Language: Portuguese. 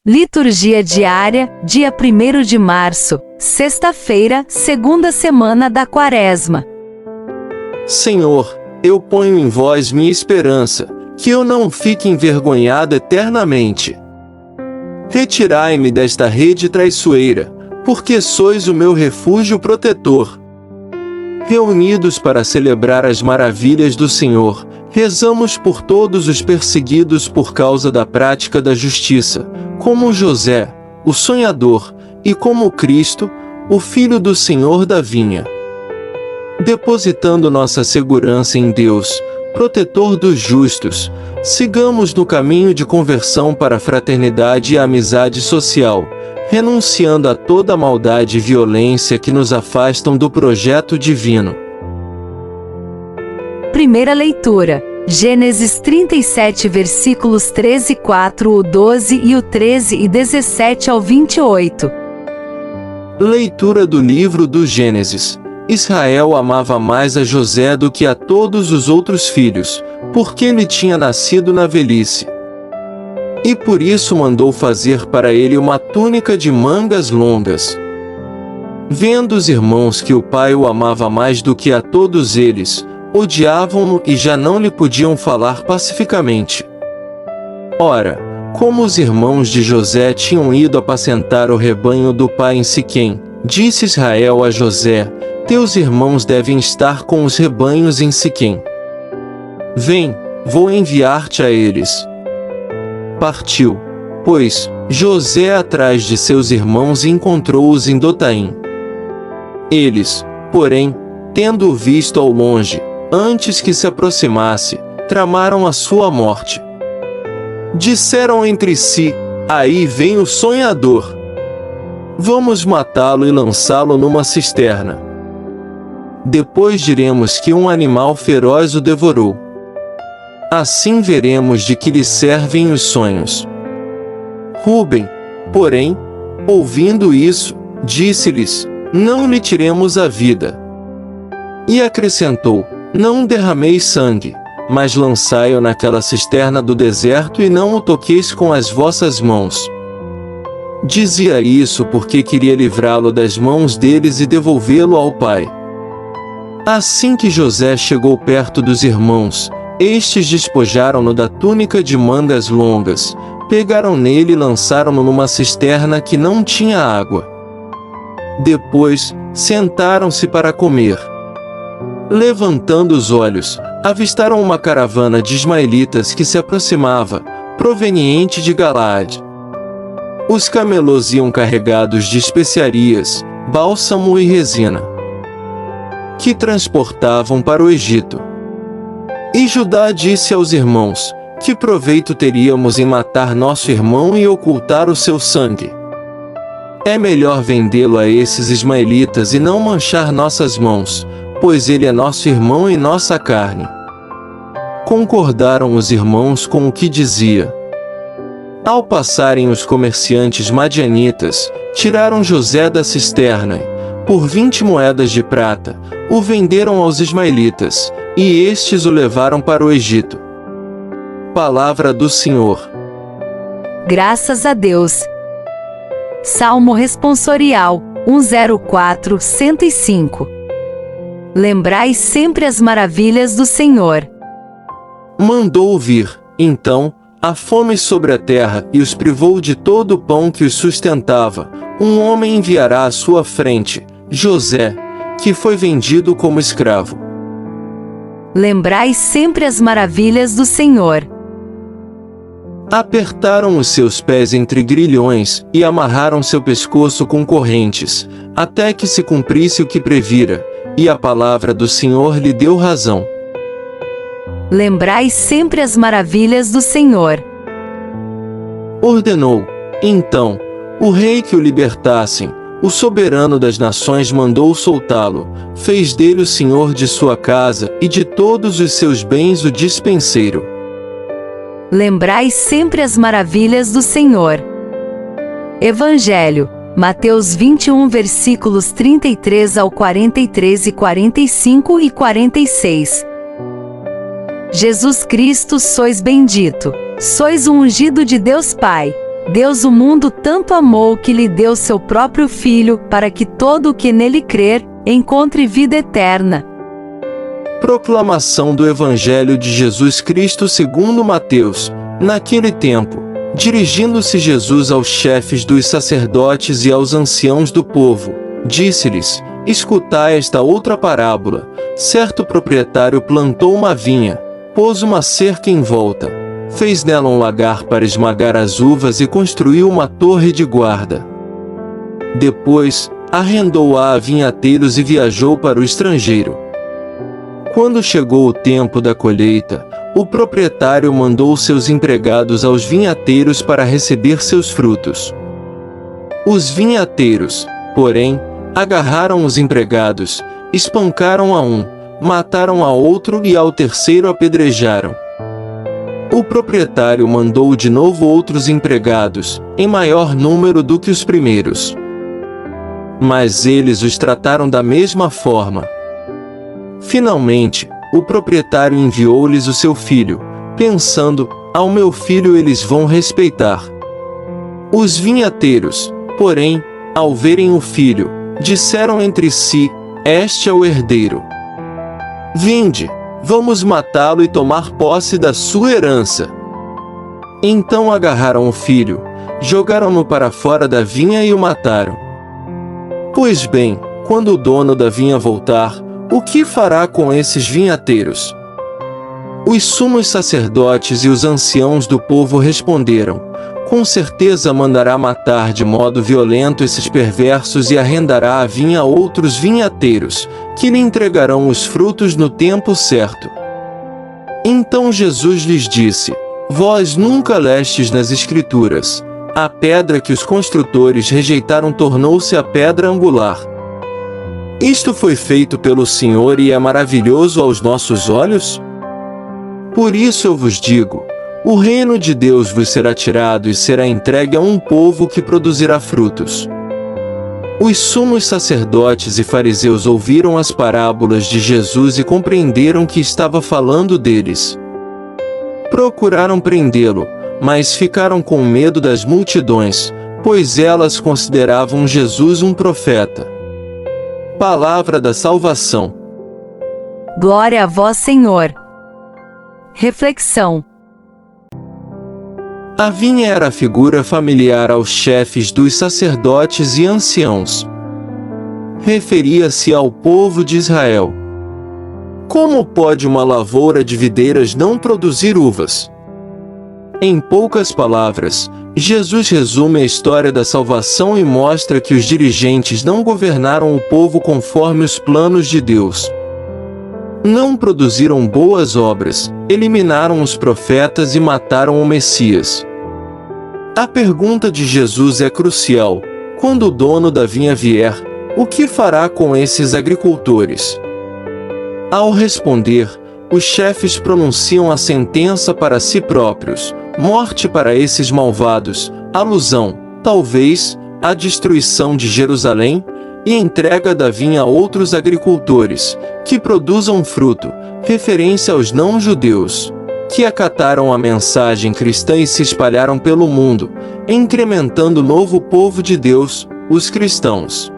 Liturgia diária, dia 1º de março, sexta-feira, segunda semana da Quaresma. Senhor, eu ponho em vós minha esperança, que eu não fique envergonhado eternamente. Retirai-me desta rede traiçoeira, porque sois o meu refúgio protetor. Reunidos para celebrar as maravilhas do Senhor, rezamos por todos os perseguidos por causa da prática da justiça, como José, o sonhador, e como Cristo, o Filho do Senhor da vinha. Depositando nossa segurança em Deus, protetor dos justos, sigamos no caminho de conversão para a fraternidade e a amizade social, renunciando a toda maldade e violência que nos afastam do projeto divino. Primeira leitura, Gênesis 37, versículos 13 e 4, o 12 e o 13 e 17 ao 28. Leitura do livro do Gênesis. Israel amava mais a José do que a todos os outros filhos, porque ele tinha nascido na velhice. E por isso mandou fazer para ele uma túnica de mangas longas. Vendo os irmãos que o pai o amava mais do que a todos eles, odiavam-no e já não lhe podiam falar pacificamente. Ora, como os irmãos de José tinham ido apacentar o rebanho do pai em Siquém, disse Israel a José: teus irmãos devem estar com os rebanhos em Siquém. Vem, vou enviar-te a eles. Partiu, pois, José atrás de seus irmãos e encontrou-os em Dotaim. Eles, porém, tendo-o visto ao longe, antes que se aproximasse, tramaram a sua morte. Disseram entre si: aí vem o sonhador. Vamos matá-lo e lançá-lo numa cisterna. Depois diremos que um animal feroz o devorou. Assim veremos de que lhe servem os sonhos. Rúben, porém, ouvindo isso, disse-lhes: não lhe tiremos a vida. E acrescentou: não derrameis sangue, mas lançai-o naquela cisterna do deserto e não o toqueis com as vossas mãos. Dizia isso porque queria livrá-lo das mãos deles e devolvê-lo ao pai. Assim que José chegou perto dos irmãos, estes despojaram-no da túnica de mangas longas, pegaram nele e lançaram-no numa cisterna que não tinha água. Depois, sentaram-se para comer. Levantando os olhos, avistaram uma caravana de ismaelitas que se aproximava, proveniente de Galaade. Os camelos iam carregados de especiarias, bálsamo e resina, que transportavam para o Egito. E Judá disse aos irmãos: que proveito teríamos em matar nosso irmão e ocultar o seu sangue? É melhor vendê-lo a esses ismaelitas e não manchar nossas mãos, pois ele é nosso irmão e nossa carne. Concordaram os irmãos com o que dizia. Ao passarem os comerciantes madianitas, tiraram José da cisterna e, por 20 moedas de prata, o venderam aos ismaelitas, e estes o levaram para o Egito. Palavra do Senhor. Graças a Deus. Salmo responsorial, 104, 105. Lembrai sempre as maravilhas do Senhor. Mandou vir, então, a fome sobre a terra e os privou de todo o pão que os sustentava. Um homem enviará à sua frente, José, que foi vendido como escravo. Lembrai sempre as maravilhas do Senhor. Apertaram os seus pés entre grilhões e amarraram seu pescoço com correntes, até que se cumprisse o que previra, e a palavra do Senhor lhe deu razão. Lembrai sempre as maravilhas do Senhor. Ordenou, então, o rei que o libertassem. O soberano das nações mandou soltá-lo, fez dele o senhor de sua casa e de todos os seus bens o dispenseiro. Lembrai sempre as maravilhas do Senhor. Evangelho, Mateus 21, versículos 33 ao 43 e 45 e 46. Jesus Cristo, sois bendito, sois o ungido de Deus Pai. Deus o mundo tanto amou que lhe deu seu próprio Filho, para que todo o que nele crer, encontre vida eterna. Proclamação do Evangelho de Jesus Cristo segundo Mateus. Naquele tempo, dirigindo-se Jesus aos chefes dos sacerdotes e aos anciãos do povo, disse-lhes: escutai esta outra parábola. Certo proprietário plantou uma vinha, pôs uma cerca em volta, fez nela um lagar para esmagar as uvas e construiu uma torre de guarda. Depois, arrendou-a a vinhateiros e viajou para o estrangeiro. Quando chegou o tempo da colheita, o proprietário mandou seus empregados aos vinhateiros para receber seus frutos. Os vinhateiros, porém, agarraram os empregados, espancaram a um, mataram a outro e ao terceiro apedrejaram. O proprietário mandou de novo outros empregados, em maior número do que os primeiros. Mas eles os trataram da mesma forma. Finalmente, o proprietário enviou-lhes o seu filho, pensando: ao meu filho eles vão respeitar. Os vinhateiros, porém, ao verem o filho, disseram entre si: este é o herdeiro. Vinde, vamos matá-lo e tomar posse da sua herança. Então agarraram o filho, jogaram-no para fora da vinha e o mataram. Pois bem, quando o dono da vinha voltar, o que fará com esses vinhateiros? Os sumos sacerdotes e os anciãos do povo responderam: com certeza mandará matar de modo violento esses perversos e arrendará a vinha a outros vinhateiros, que lhe entregarão os frutos no tempo certo. Então Jesus lhes disse: vós nunca lestes nas Escrituras: a pedra que os construtores rejeitaram tornou-se a pedra angular. Isto foi feito pelo Senhor e é maravilhoso aos nossos olhos? Por isso eu vos digo: o reino de Deus vos será tirado e será entregue a um povo que produzirá frutos. Os sumos sacerdotes e fariseus ouviram as parábolas de Jesus e compreenderam que estava falando deles. Procuraram prendê-lo, mas ficaram com medo das multidões, pois elas consideravam Jesus um profeta. Palavra da salvação. Glória a vós, Senhor. Reflexão. A vinha era a figura familiar aos chefes dos sacerdotes e anciãos. Referia-se ao povo de Israel. Como pode uma lavoura de videiras não produzir uvas? Em poucas palavras, Jesus resume a história da salvação e mostra que os dirigentes não governaram o povo conforme os planos de Deus. Não produziram boas obras, eliminaram os profetas e mataram o Messias. A pergunta de Jesus é crucial: quando o dono da vinha vier, o que fará com esses agricultores? Ao responder, os chefes pronunciam a sentença para si próprios: morte para esses malvados, alusão, talvez, à destruição de Jerusalém, e entrega da vinha a outros agricultores, que produzam fruto, referência aos não-judeus, que acataram a mensagem cristã e se espalharam pelo mundo, incrementando o novo povo de Deus, os cristãos.